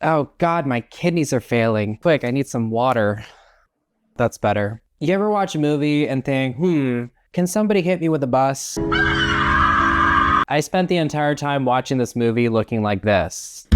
Oh God, my kidneys are failing. Quick, I need some water. That's better. You ever watch a movie and think, can somebody hit me with a bus? I spent the entire time watching this movie looking like this.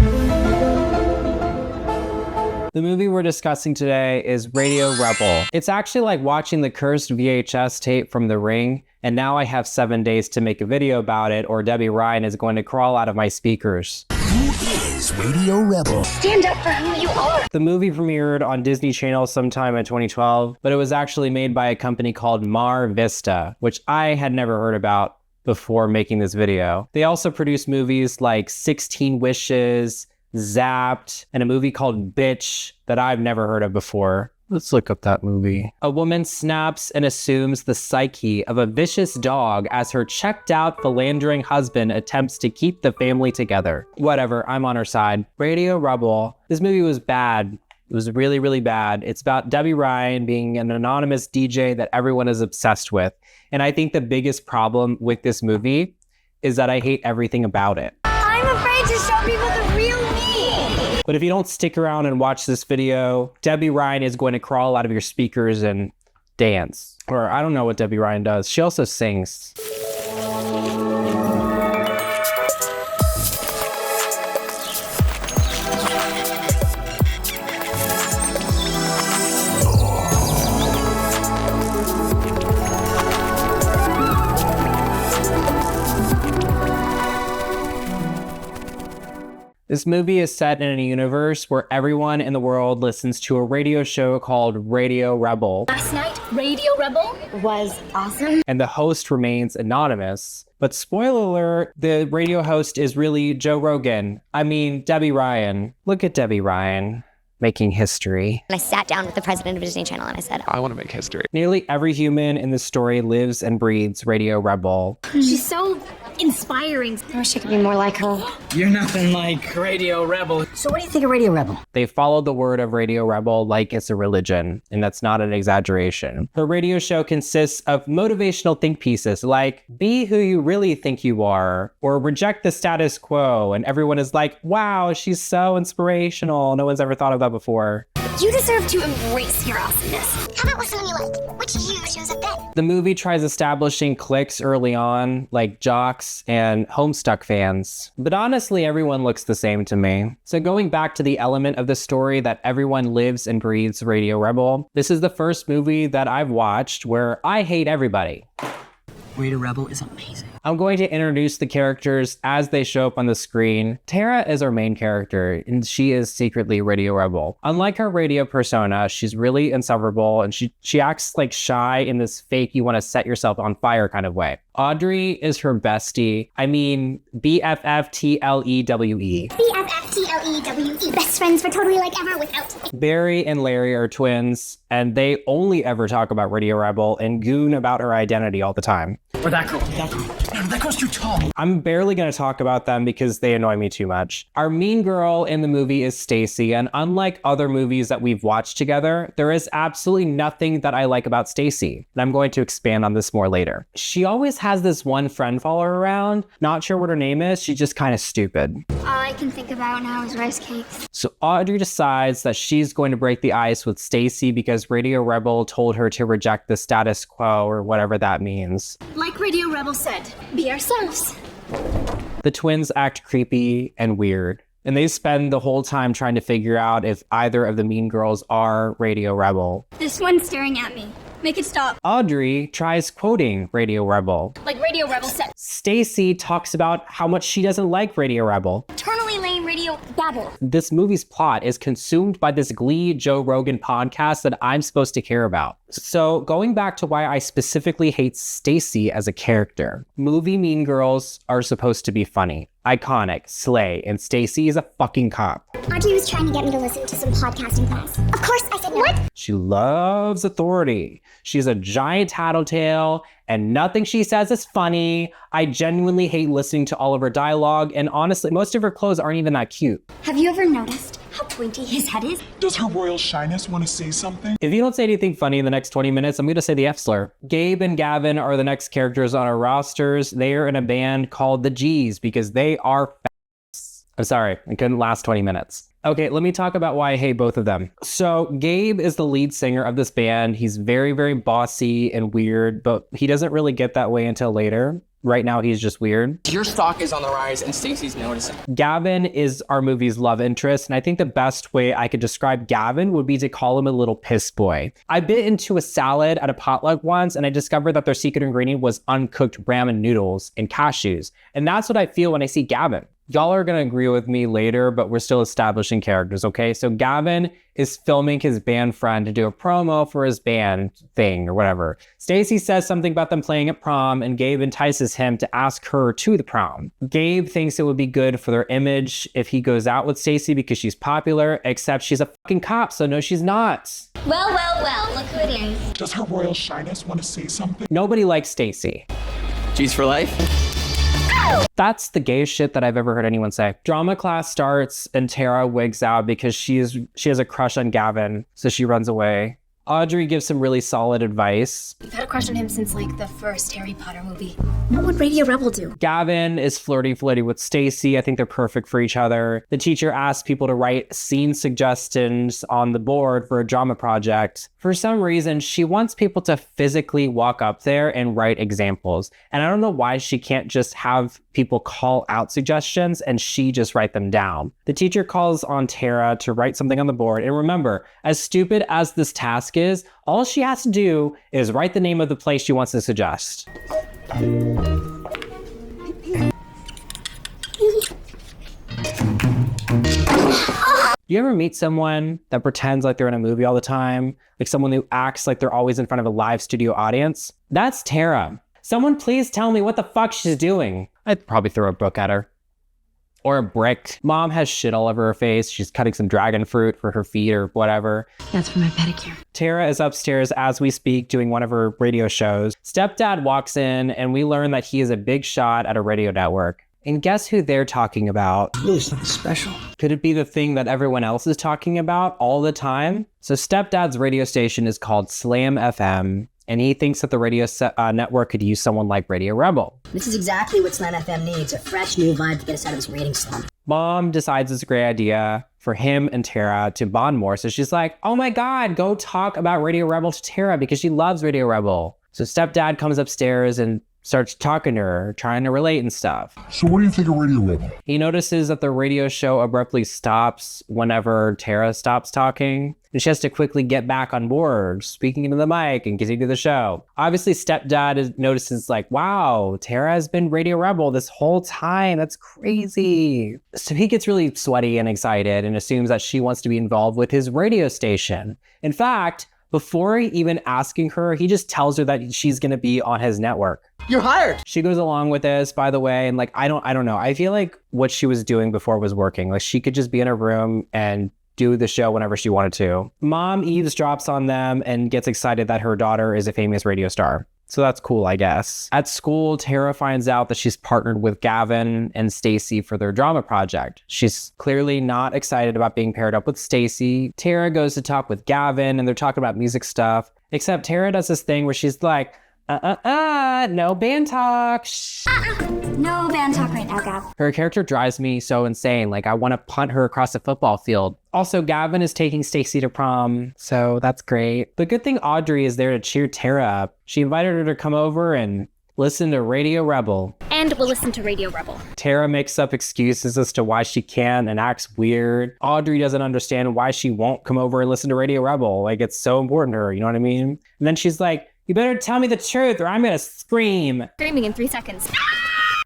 The movie we're discussing today is Radio Rebel. It's actually like watching the cursed VHS tape from The Ring, and now I have 7 days to make a video about it, or Debbie Ryan is going to crawl out of my speakers. Who is Radio Rebel? Stand up for who you are. The movie premiered on Disney Channel sometime in 2012, but it was actually made by a company called Mar Vista, which I had never heard about before making this video. They also produced movies like 16 Wishes, Zapped, and a movie called Bitch that I've never heard of before. Let's look up that movie. A woman snaps and assumes the psyche of a vicious dog as her checked out, philandering husband attempts to keep the family together. Whatever, I'm on her side. Radio Rebel. This movie was bad. It was really, really bad. It's about Debbie Ryan being an anonymous DJ that everyone is obsessed with. And I think the biggest problem with this movie is that I hate everything about it. I'm afraid to show people the real me. But if you don't stick around and watch this video, Debbie Ryan is going to crawl out of your speakers and dance. Or I don't know what Debbie Ryan does. She also sings. This movie is set in a universe where everyone in the world listens to a radio show called Radio Rebel. Last night, Radio Rebel was awesome. And the host remains anonymous. But spoiler alert, the radio host is really Joe Rogan. I mean, Debbie Ryan. Look at Debbie Ryan making history. I sat down with the president of Disney Channel and I said, I want to make history. Nearly every human in this story lives and breathes Radio Rebel. She's so inspiring. I wish I could be more like her. You're nothing like Radio Rebel. So what do you think of Radio Rebel? They followed the word of Radio Rebel like it's a religion, and that's not an exaggeration. The radio show consists of motivational think pieces like, be who you really think you are, or reject the status quo, and everyone is like, wow, she's so inspirational. No one's ever thought of that before. You deserve to embrace your awesomeness. How about with someone you like? Which you shows up then? The movie tries establishing cliques early on, like jocks and Homestuck fans. But honestly, everyone looks the same to me. So going back to the element of the story that everyone lives and breathes Radio Rebel, this is the first movie that I've watched where I hate everybody. Radio Rebel is amazing. I'm going to introduce the characters as they show up on the screen. Tara is our main character, and she is secretly Radio Rebel. Unlike her radio persona, she's really insufferable, and she acts like shy in this fake you want to set yourself on fire kind of way. Audrey is her bestie. I mean, BFFTLEWE. BFFTLEWE. Best friends for totally like ever without. Barry and Larry are twins, and they only ever talk about Radio Rebel and goon about her identity all the time. Or that girl. That girl's too tall. I'm barely going to talk about them because they annoy me too much. Our mean girl in the movie is Stacy, and unlike other movies that we've watched together, there is absolutely nothing that I like about Stacy, and I'm going to expand on this more later. She always has this one friend follower around, not sure what her name is, she's just kind of stupid. All I can think about now is rice cakes. So Audrey decides that she's going to break the ice with Stacy because Radio Rebel told her to reject the status quo or whatever that means. Like Radio Rebel said, be ourselves. The twins act creepy and weird, and they spend the whole time trying to figure out if either of the mean girls are Radio Rebel. This one's staring at me. Make it stop. Audrey tries quoting Radio Rebel. Like Radio Rebel said. Stacy talks about how much she doesn't like Radio Rebel. Eternally lame radio babble. This movie's plot is consumed by this Glee Joe Rogan podcast that I'm supposed to care about. So going back to why I specifically hate Stacy as a character, movie Mean Girls are supposed to be funny, iconic, slay, and Stacy is a fucking cop. Audrey was trying to get me to listen to some podcasting class. Of course I said no. What? She loves authority. She's a giant tattletale, and nothing she says is funny. I genuinely hate listening to all of her dialogue, and honestly, most of her clothes aren't even that cute. Have you ever noticed how pointy his head is? Does her royal shyness want to say something? If you don't say anything funny in the next 20 minutes, I'm going to say the F slur. Gabe and Gavin are the next characters on our rosters. They are in a band called the G's because they are I'm sorry, it couldn't last 20 minutes. Okay, let me talk about why I hate both of them. So Gabe is the lead singer of this band. He's very, very bossy and weird, but he doesn't really get that way until later. Right now, he's just weird. Your stock is on the rise and Stacy's noticing. Gavin is our movie's love interest, and I think the best way I could describe Gavin would be to call him a little piss boy. I bit into a salad at a potluck once, and I discovered that their secret ingredient was uncooked ramen noodles and cashews. And that's what I feel when I see Gavin. Y'all are going to agree with me later, but we're still establishing characters, okay? So Gavin is filming his band friend to do a promo for his band thing or whatever. Stacy says something about them playing at prom, and Gabe entices him to ask her to the prom. Gabe thinks it would be good for their image if he goes out with Stacy because she's popular, except she's a fucking cop, so no, she's not. Well, look who it is. Does Her Royal Shyness want to say something? Nobody likes Stacy. G's for life. That's the gayest shit that I've ever heard anyone say. Drama class starts and Tara wigs out because she has a crush on Gavin, so she runs away. Audrey gives some really solid advice. You've had a crush on him since like the first Harry Potter movie. What would Radio Rebel do? Gavin is flirty with Stacy. I think they're perfect for each other. The teacher asks people to write scene suggestions on the board for a drama project. For some reason, she wants people to physically walk up there and write examples. And I don't know why she can't just have people call out suggestions and she just write them down. The teacher calls on Tara to write something on the board. And remember, as stupid as this task is, all she has to do is write the name of the place she wants to suggest. Do you ever meet someone that pretends like they're in a movie all the time? Like someone who acts like they're always in front of a live studio audience? That's Tara. Someone please tell me what the fuck she's doing. I'd probably throw a book at her. Or a brick. Mom has shit all over her face. She's cutting some dragon fruit for her feet or whatever. That's for my pedicure. Tara is upstairs as we speak doing one of her radio shows. Stepdad walks in and we learn that he is a big shot at a radio network. And guess who they're talking about? Really something special. Could it be the thing that everyone else is talking about all the time? So Stepdad's radio station is called Slam FM. And he thinks that the radio network could use someone like Radio Rebel. This is exactly what Slam FM needs, a fresh new vibe to get us out of this rating slump. Mom decides it's a great idea for him and Tara to bond more. So she's like, oh my God, go talk about Radio Rebel to Tara because she loves Radio Rebel. So Stepdad comes upstairs and starts talking to her, trying to relate and stuff. So what do you think of Radio Rebel? He notices that the radio show abruptly stops whenever Tara stops talking. And she has to quickly get back on board, speaking into the mic and continue the show. Obviously, Stepdad notices like, wow, Tara has been Radio Rebel this whole time. That's crazy. So he gets really sweaty and excited and assumes that she wants to be involved with his radio station. In fact, before even asking her, he just tells her that she's going to be on his network. You're hired. She goes along with this, by the way, and like, I don't know. I feel like what she was doing before was working. Like she could just be in her room and do the show whenever she wanted to. Mom eavesdrops on them and gets excited that her daughter is a famous radio star. So that's cool, I guess. At school, Tara finds out that she's partnered with Gavin and Stacy for their drama project. She's clearly not excited about being paired up with Stacy. Tara goes to talk with Gavin and they're talking about music stuff. Except Tara does this thing where she's like, no band talk. No band talk right now, Gav. Her character drives me so insane. Like I want to punt her across a football field. Also, Gavin is taking Stacy to prom, so that's great. The good thing Audrey is there to cheer Tara up. She invited her to come over and listen to Radio Rebel. And we'll listen to Radio Rebel. Tara makes up excuses as to why she can and acts weird. Audrey doesn't understand why she won't come over and listen to Radio Rebel. Like it's so important to her, you know what I mean? And then she's like, you better tell me the truth or I'm gonna scream. Screaming in 3 seconds.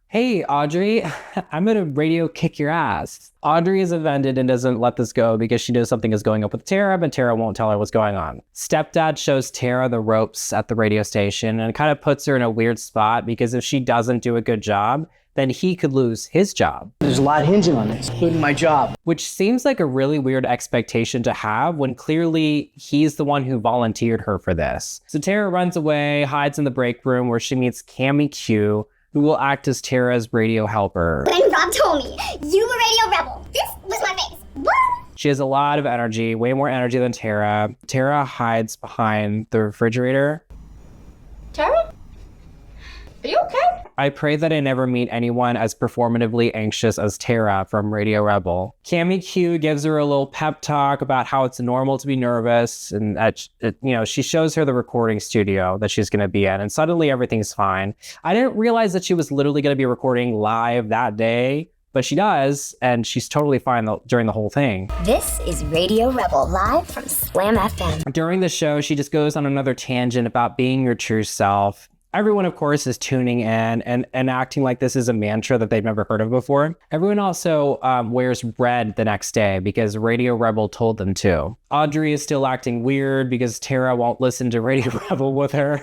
Hey, Audrey, I'm gonna radio kick your ass. Audrey is offended and doesn't let this go because she knows something is going up with Tara, but Tara won't tell her what's going on. Stepdad shows Tara the ropes at the radio station and kind of puts her in a weird spot because if she doesn't do a good job, then he could lose his job. There's a lot hinging on this, including my job. Which seems like a really weird expectation to have when clearly he's the one who volunteered her for this. So Tara runs away, hides in the break room where she meets Cammy Q, who will act as Tara's radio helper. When Rob told me you were Radio Rebel, this was my face. Woo! She has a lot of energy, way more energy than Tara. Tara hides behind the refrigerator. Tara? Are you okay? I pray that I never meet anyone as performatively anxious as Tara from Radio Rebel. Cammy Q gives her a little pep talk about how it's normal to be nervous, and that, she shows her the recording studio that she's going to be in, and suddenly everything's fine. I didn't realize that she was literally going to be recording live that day, but she does, and she's totally fine during the whole thing. This is Radio Rebel, live from Slam FM. During the show, she just goes on another tangent about being your true self. Everyone, of course, is tuning in and acting like this is a mantra that they've never heard of before. Everyone also wears red the next day because Radio Rebel told them to. Audrey is still acting weird because Tara won't listen to Radio Rebel with her,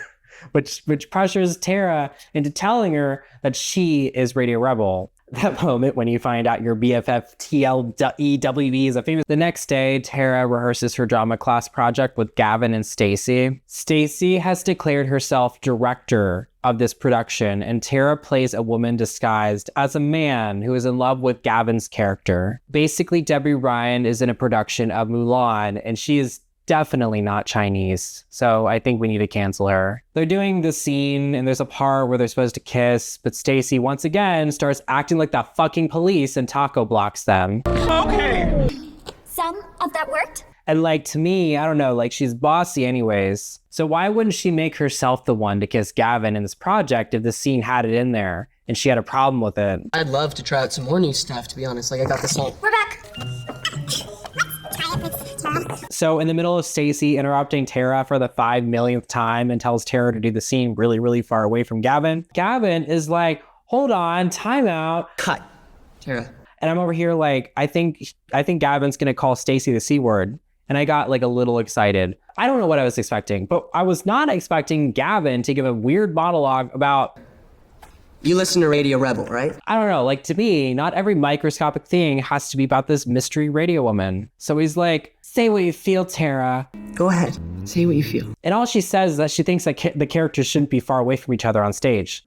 which pressures Tara into telling her that she is Radio Rebel. That moment when you find out your BFF TLEWB is a famous... The next day, Tara rehearses her drama class project with Gavin and Stacy. Stacy has declared herself director of this production, and Tara plays a woman disguised as a man who is in love with Gavin's character. Basically, Debby Ryan is in a production of Mulan, and she is definitely not Chinese, so I think we need to cancel her. They're doing this scene, and there's a part where they're supposed to kiss, but Stacy once again starts acting like the fucking police and taco blocks them. Okay. Some of that worked. And to me, I don't know, she's bossy anyways. So why wouldn't she make herself the one to kiss Gavin in this project if the scene had it in there and she had a problem with it? I'd love to try out some more new stuff, to be honest. I got this song. We're back. So in the middle of Stacy interrupting Tara for the 5 millionth time and tells Tara to do the scene really, really far away from Gavin, Gavin is like, hold on, time out. Cut. Tara. And I'm over here I think Gavin's gonna call Stacy the C word. And I got a little excited. I don't know what I was expecting, but I was not expecting Gavin to give a weird monologue about... You listen to Radio Rebel, right? I don't know, to me, not every microscopic thing has to be about this mystery radio woman. So he's like, say what you feel, Tara. Go ahead. Say what you feel. And all she says is that she thinks that the characters shouldn't be far away from each other on stage.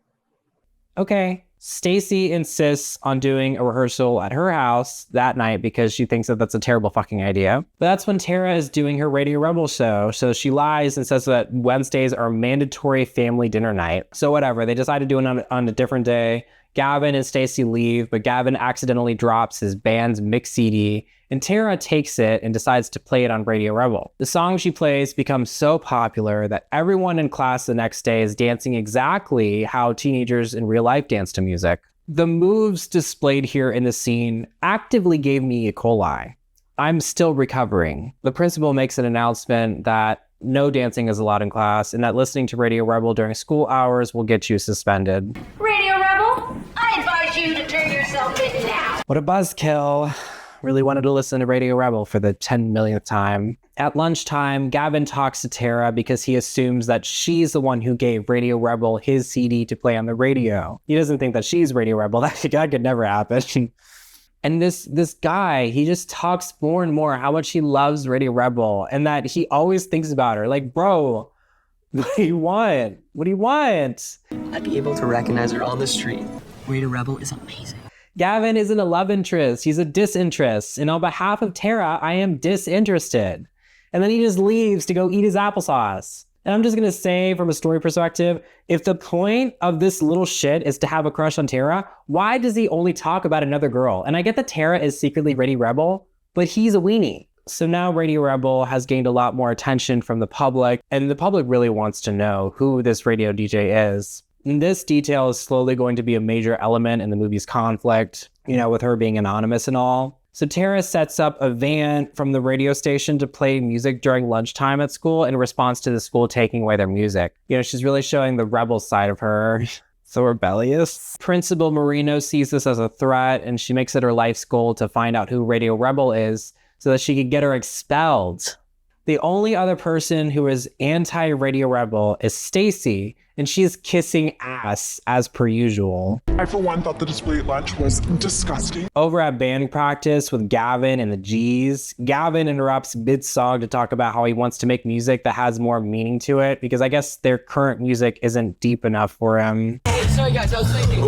Okay. Stacy insists on doing a rehearsal at her house that night because she thinks that that's a terrible fucking idea. But that's when Tara is doing her Radio Rebel show. So she lies and says that Wednesdays are mandatory family dinner night. So whatever, they decide to do it on a different day. Gavin and Stacy leave, but Gavin accidentally drops his band's mix CD, and Tara takes it and decides to play it on Radio Rebel. The song she plays becomes so popular that everyone in class the next day is dancing exactly how teenagers in real life dance to music. The moves displayed here in the scene actively gave me E. coli. I'm still recovering. The principal makes an announcement that no dancing is allowed in class, and that listening to Radio Rebel during school hours will get you suspended. Radio Rebel, I advise you to turn yourself in now. What a buzzkill. Really wanted to listen to Radio Rebel for the 10 millionth time. At lunchtime, Gavin talks to Tara because he assumes that she's the one who gave Radio Rebel his CD to play on the radio. He doesn't think that she's Radio Rebel. That could never happen. And this guy, he just talks more and more how much he loves Radio Rebel and that he always thinks about her. Bro, what do you want? What do you want? I'd be able to recognize her on the street. Radio Rebel is amazing. Gavin isn't a love interest. He's a disinterest. And on behalf of Tara, I am disinterested. And then he just leaves to go eat his applesauce. And I'm just going to say from a story perspective, if the point of this little shit is to have a crush on Tara, why does he only talk about another girl? And I get that Tara is secretly Radio Rebel, but he's a weenie. So now Radio Rebel has gained a lot more attention from the public, and the public really wants to know who this radio DJ is. And this detail is slowly going to be a major element in the movie's conflict, with her being anonymous and all. So Tara sets up a van from the radio station to play music during lunchtime at school in response to the school taking away their music. She's really showing the rebel side of her. So rebellious. Principal Marino sees this as a threat, and she makes it her life's goal to find out who Radio Rebel is so that she could get her expelled. The only other person who is anti-Radio Rebel is Stacy, and she's kissing ass as per usual. I, for one, thought the display at lunch was disgusting. Over at band practice with Gavin and the G's, Gavin interrupts mid-song to talk about how he wants to make music that has more meaning to it, because I guess their current music isn't deep enough for him. Sorry guys, I was thinking.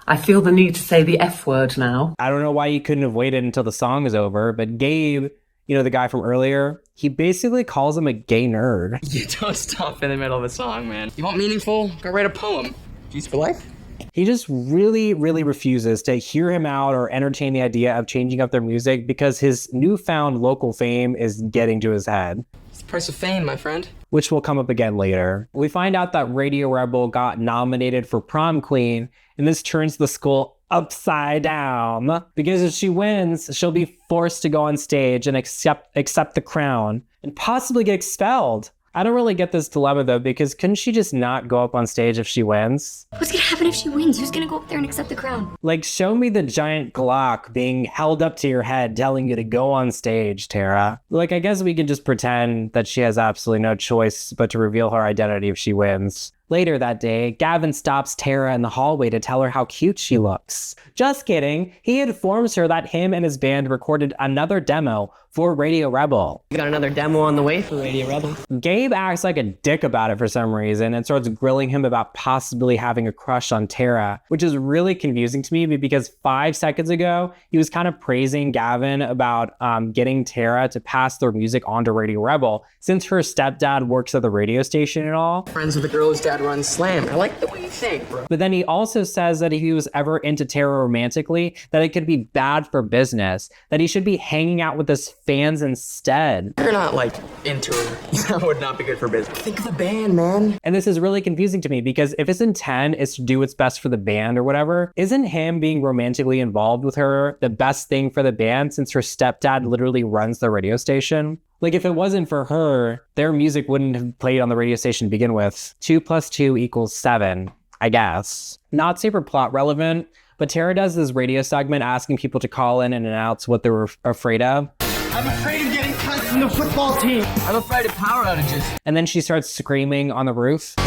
I feel the need to say the F word now. I don't know why you couldn't have waited until the song is over, but Gabe, the guy from earlier, he basically calls him a gay nerd. You don't stop in the middle of a song, man. You want meaningful? Go write a poem. G's for life? He just really, really refuses to hear him out or entertain the idea of changing up their music because his newfound local fame is getting to his head. It's the price of fame, my friend. Which will come up again later. We find out that Radio Rebel got nominated for prom queen, and this turns the school upside down. Because if she wins, she'll be forced to go on stage and accept the crown and possibly get expelled. I don't really get this dilemma though, because couldn't she just not go up on stage if she wins? What's gonna happen if she wins? Who's gonna go up there and accept the crown? Like, show me the giant Glock being held up to your head telling you to go on stage, Tara. Like, I guess we can just pretend that she has absolutely no choice but to reveal her identity if she wins. Later that day, Gavin stops Tara in the hallway to tell her how cute she looks. Just kidding. He informs her that him and his band recorded another demo for Radio Rebel. We got another demo on the way for Radio Rebel. Gabe acts like a dick about it for some reason and starts grilling him about possibly having a crush on Tara, which is really confusing to me because 5 seconds ago, he was kind of praising Gavin about getting Tara to pass their music on to Radio Rebel since her stepdad works at the radio station and all. Friends with the girl's dad runs Slam. I like the way you think, bro. But then he also says that if he was ever into Tara romantically, that it could be bad for business, that he should be hanging out with his fans instead. You're not, like, into her. That would not be good for business. Think of the band, man. And this is really confusing to me because if his intent is to do what's best for the band or whatever, isn't him being romantically involved with her the best thing for the band since her stepdad literally runs the radio station? Like, if it wasn't for her, their music wouldn't have played on the radio station to begin with. 2 + 2 = 7, I guess. Not super plot relevant, but Tara does this radio segment asking people to call in and announce what they were afraid of. I'm afraid of getting cut from the football team. I'm afraid of power outages. And then she starts screaming on the roof. I'm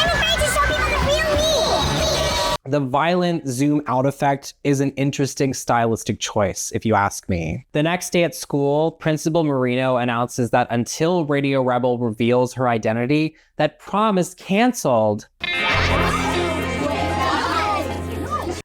afraid to show people the real me. The violent zoom out effect is an interesting stylistic choice, if you ask me. The next day at school, Principal Marino announces that until Radio Rebel reveals her identity, that prom is canceled.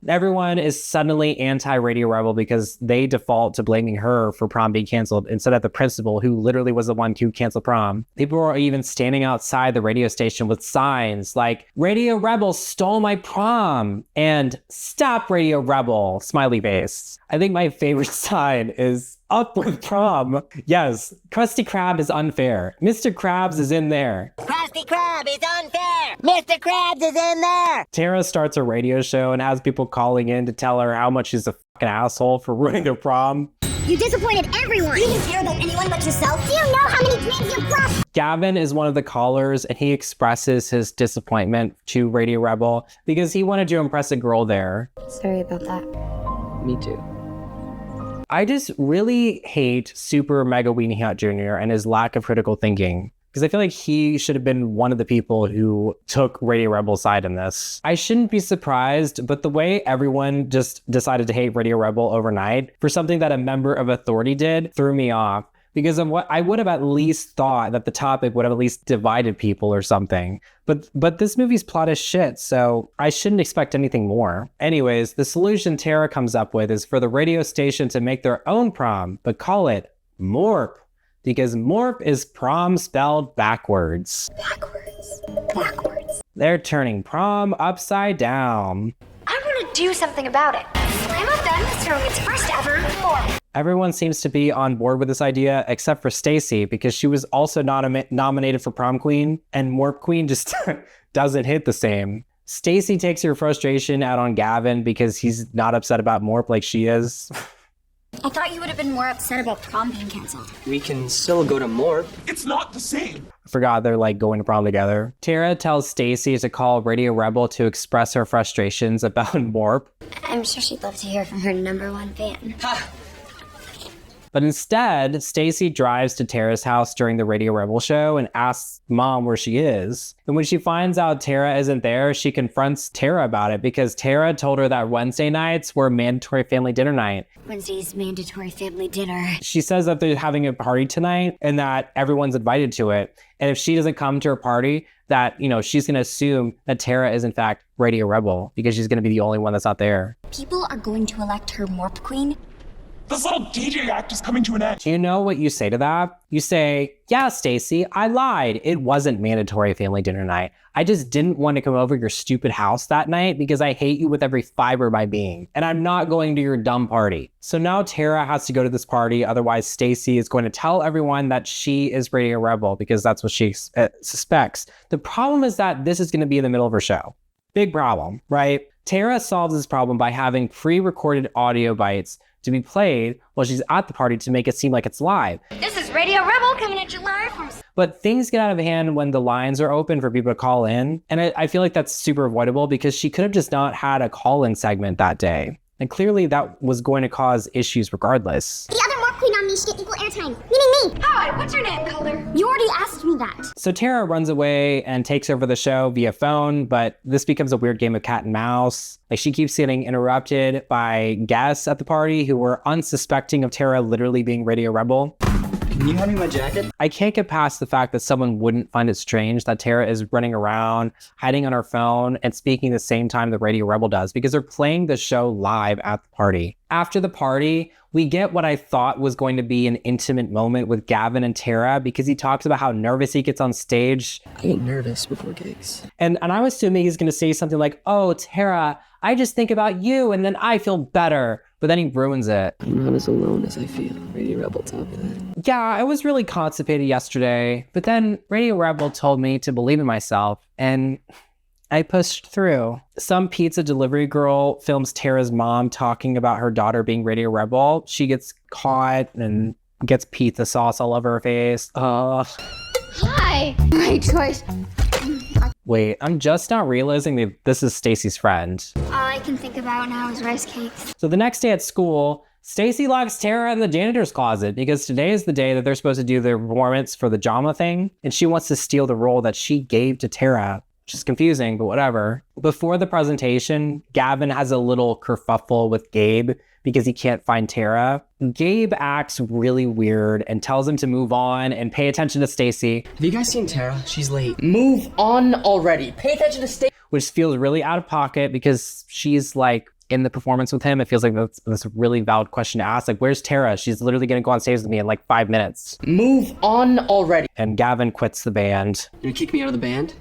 Everyone is suddenly anti-Radio Rebel because they default to blaming her for prom being canceled instead of the principal, who literally was the one who canceled prom. People are even standing outside the radio station with signs like, Radio Rebel stole my prom, and Stop Radio Rebel, smiley face. I think my favorite sign is Up with prom. Yes, Krusty Krab is unfair. Mr. Krabs is in there. Krusty Krab is unfair! Mr. Krabs is in there! Tara starts a radio show and has people calling in to tell her how much she's a fucking asshole for ruining their prom. You disappointed everyone. You didn't care about anyone but yourself? Do you know how many dreams you've crushed? Gavin is one of the callers and he expresses his disappointment to Radio Rebel because he wanted to impress a girl there. Sorry about that. Me too. I just really hate Super Mega Weenie Hut Jr. and his lack of critical thinking, because I feel like he should have been one of the people who took Radio Rebel's side in this. I shouldn't be surprised, but the way everyone just decided to hate Radio Rebel overnight for something that a member of authority did threw me off. Because of what I would have at least thought that the topic would have at least divided people or something. But this movie's plot is shit, so I shouldn't expect anything more. Anyways, the solution Tara comes up with is for the radio station to make their own prom, but call it MORP. Because MORP is prom spelled backwards. Backwards. They're turning prom upside down. I want to do something about it. I'm not done with throwing its first ever MORP. Everyone seems to be on board with this idea except for Stacy, because she was also nominated for prom queen, and MORP queen just doesn't hit the same. Stacy takes her frustration out on Gavin because he's not upset about MORP like she is. I thought you would have been more upset about prom being canceled. We can still go to MORP. It's not the same. I forgot they're like going to prom together. Tara tells Stacy to call Radio Rebel to express her frustrations about MORP. I'm sure she'd love to hear from her #1 fan. But instead, Stacy drives to Tara's house during the Radio Rebel show and asks Mom where she is. And when she finds out Tara isn't there, she confronts Tara about it because Tara told her that Wednesday nights were mandatory family dinner night. Wednesday's mandatory family dinner. She says that they're having a party tonight and that everyone's invited to it. And if she doesn't come to her party, that, you know, she's going to assume that Tara is in fact Radio Rebel because she's going to be the only one that's not there. People are going to elect her MORP queen This little DJ act is coming to an end. Do you know what you say to that? You say, yeah, Stacy, I lied. It wasn't mandatory family dinner night. I just didn't want to come over your stupid house that night because I hate you with every fiber of my being. And I'm not going to your dumb party. So now Tara has to go to this party. Otherwise, Stacy is going to tell everyone that she is Radio Rebel because that's what she suspects. The problem is that this is going to be in the middle of her show. Big problem, right? Tara solves this problem by having pre-recorded audio bites to be played while she's at the party to make it seem like it's live. This is Radio Rebel coming at you live from... But things get out of hand when the lines are open for people to call in. And I feel like that's super avoidable because she could have just not had a call-in segment that day. And clearly that was going to cause issues regardless. The other MORP queen nominees should get equal airtime, meaning me. Hi, what's your name, Color? You already asked me that. So Tara runs away and takes over the show via phone, but this becomes a weird game of cat and mouse. Like she keeps getting interrupted by guests at the party who were unsuspecting of Tara literally being Radio Rebel. Can you hand me my jacket? I can't get past the fact that someone wouldn't find it strange that Tara is running around, hiding on her phone, and speaking the same time the Radio Rebel does because they're playing the show live at the party. After the party, we get what I thought was going to be an intimate moment with Gavin and Tara because he talks about how nervous he gets on stage. I get nervous before gigs. And I was assuming he's going to say something like, oh, Tara, I just think about you and then I feel better. But then he ruins it. I'm not as alone as I feel. Radio Rebel taught me that. Yeah, I was really constipated yesterday, but then Radio Rebel told me to believe in myself, and I pushed through. Some pizza delivery girl films Tara's mom talking about her daughter being Radio Rebel. She gets caught and gets pizza sauce all over her face. Hi. Great choice. Wait, I'm just not realizing that this is Stacy's friend. All I can think about now is rice cakes. So the next day at school, Stacy locks Tara in the janitor's closet because today is the day that they're supposed to do the performance for the drama thing, and she wants to steal the role that she gave to Tara, which is confusing, but whatever. Before the presentation, Gavin has a little kerfuffle with Gabe because he can't find Tara. Gabe acts really weird and tells him to move on and pay attention to Stacy. Have you guys seen Tara? She's late. Move on already. Pay attention to Stacy. Which feels really out of pocket because she's like in the performance with him. It feels like that's a really valid question to ask. Like, where's Tara? She's literally going to go on stage with me in like 5 minutes. Move on already. And Gavin quits the band. You gonna kick me out of the band?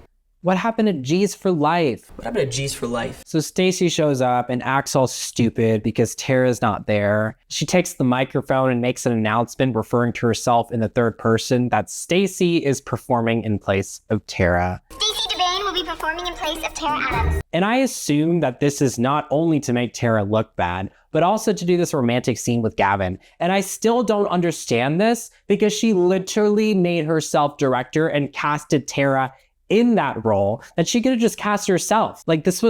What happened to G's for Life? What happened to G's for Life? So Stacy shows up and acts all stupid because Tara's not there. She takes the microphone and makes an announcement referring to herself in the third person that Stacy is performing in place of Tara. Stacey DeBane will be performing in place of Tara Adams. And I assume that this is not only to make Tara look bad, but also to do this romantic scene with Gavin. And I still don't understand this because she literally made herself director and casted Tara in that role that she could have just cast herself. Like this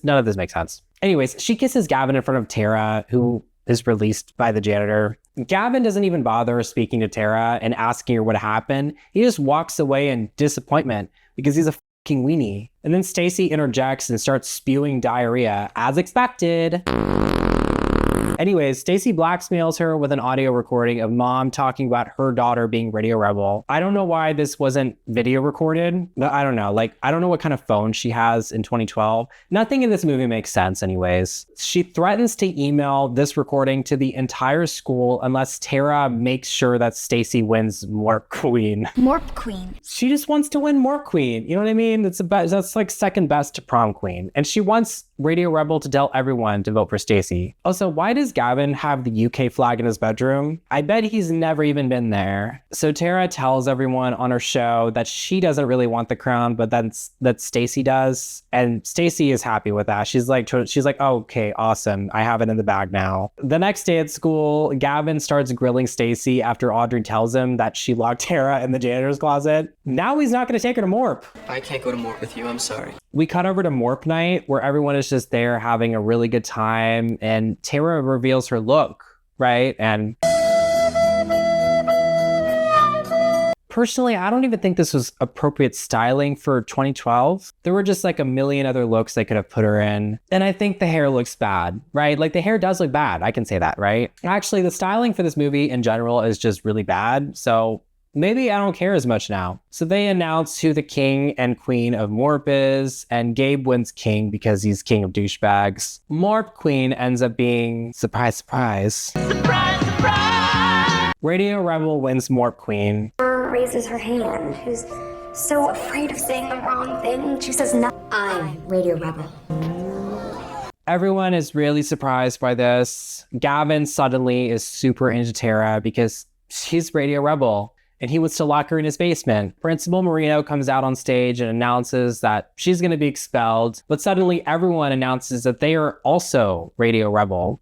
none of this makes sense. Anyways, she kisses Gavin in front of Tara, who is released by the janitor. Gavin doesn't even bother speaking to Tara and asking her what happened. He just walks away in disappointment because he's a fucking weenie. And then Stacy interjects and starts spewing diarrhea as expected. Anyways, Stacy blackmails her with an audio recording of mom talking about her daughter being Radio Rebel. I don't know why this wasn't video recorded. I don't know. Like, I don't know what kind of phone she has in 2012. Nothing in this movie makes sense anyways. She threatens to email this recording to the entire school unless Tara makes sure that Stacy wins MORP Queen. MORP Queen. She just wants to win MORP Queen. You know what I mean? That's like second best to prom queen. And she wants Radio Rebel to tell everyone to vote for Stacy. Also, why does Gavin have the UK flag in his bedroom? I bet he's never even been there. So Tara tells everyone on her show that she doesn't really want the crown, but that Stacy does. And Stacy is happy with that. She's like, oh, okay, awesome. I have it in the bag now. The next day at school, Gavin starts grilling Stacy after Audrey tells him that she locked Tara in the janitor's closet. Now he's not going to take her to MORP. I can't go to MORP with you. I'm sorry. We cut over to MORP night where everyone is just there having a really good time and Tara reveals her look, right? And personally, I don't even think this was appropriate styling for 2012. There were just like a million other looks they could have put her in. And I think the hair looks bad, right? Like the hair does look bad. I can say that, right? Actually, the styling for this movie in general is just really bad. So maybe I don't care as much now. So they announce who the king and queen of MORP is, and Gabe wins king because he's king of douchebags. MORP queen ends up being, surprise, surprise. Surprise, surprise! Radio Rebel wins MORP queen. Raises her hand, who's so afraid of saying the wrong thing. She says no. I'm Radio Rebel. Everyone is really surprised by this. Gavin suddenly is super into Tara because she's Radio Rebel, and he wants to lock her in his basement. Principal Marino comes out on stage and announces that she's going to be expelled, but suddenly everyone announces that they are also Radio Rebel.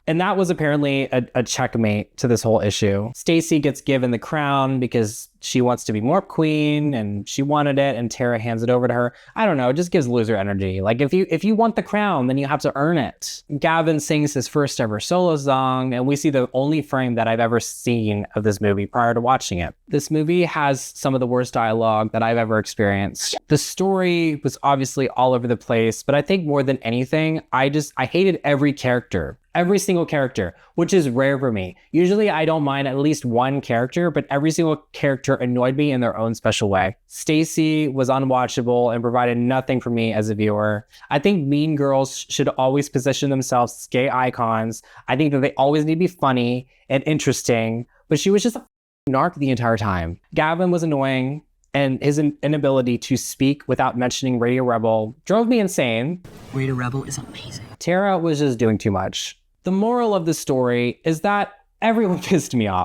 And that was apparently a checkmate to this whole issue. Stacy gets given the crown because she wants to be MORP queen and she wanted it, and Tara hands it over to her. I don't know, it just gives loser energy. Like if you want the crown, then you have to earn it. Gavin sings his first ever solo song, and we see the only frame that I've ever seen of this movie prior to watching it. This movie has some of the worst dialogue that I've ever experienced. The story was obviously all over the place, but I think more than anything, I hated every character. Every single character, which is rare for me. Usually I don't mind at least one character, but every single character annoyed me in their own special way. Stacy was unwatchable and provided nothing for me as a viewer. I think Mean Girls should always position themselves as gay icons. I think that they always need to be funny and interesting, but she was just a narc the entire time. Gavin was annoying, and his inability to speak without mentioning Radio Rebel drove me insane. Radio Rebel is amazing. Tara was just doing too much. The moral of the story is that everyone pissed me off.